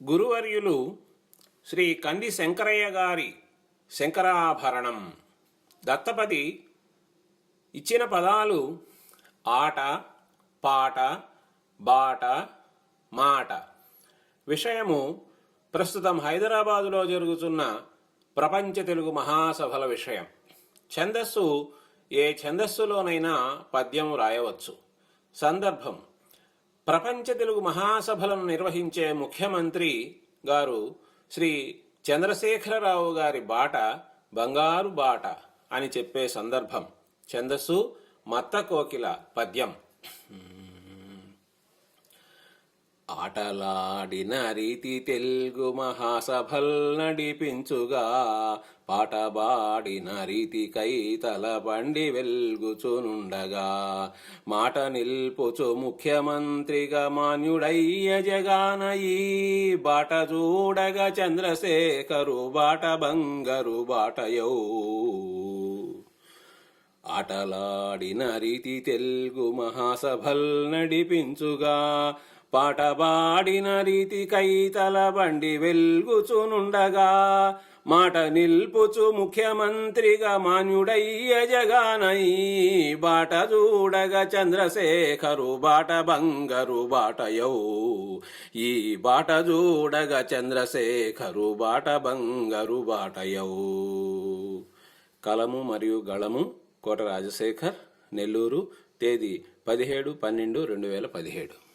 గురువర్యులు శ్రీ కంది శంకరయ్య గారి శంకరాభరణం. దత్తపది ఇచ్చిన పదాలు ఆట, పాట, బాట, మాట. విషయము ప్రస్తుతం హైదరాబాదులో జరుగుతున్న ప్రపంచ తెలుగు మహాసభల విషయం. ఛందస్సు ఏ ఛందస్సులోనైనా పద్యం రాయవచ్చు. సందర్భం ప్రపంచ తెలుగు మహాసభలను నిర్వహించే ముఖ్యమంత్రి గారు శ్రీ చంద్రశేఖరరావు గారి బాట బంగారు బాట అని చెప్పే సందర్భం. ఛందస్సు మత్త కోకిల. పద్యం. ఆటలాడిన రీతి తెలుగు మహాసభల్ నడిపించుగా, పాటబాడిన రీతి కైతల బండి వెల్గుచునుండగా, మాట నిల్పుచు ముఖ్యమంత్రిగా మాన్యుడయ్య జగానయి, బాట చూడగా చంద్రశేఖరు బాట బంగారు బాటయౌ. ఆటలాడిన రీతి తెలుగు మహాసభల్ నడిపించుగా, పాటబాడిన రీతి కైతల బండి వెల్గుచునుండగా, మాట నిల్పుచు ముఖ్యమంత్రిగా మాన్యుడయ్య జగానయి, బాట చూడగా చంద్రశేఖరు బాట బంగారు బాటయౌ. ఈ బాట చూడగా చంద్రశేఖరు బాట బంగారు బాటయౌ. కలము మరియు గళము కోట రాజశేఖర్, నెల్లూరు. తేదీ 17/12/2017.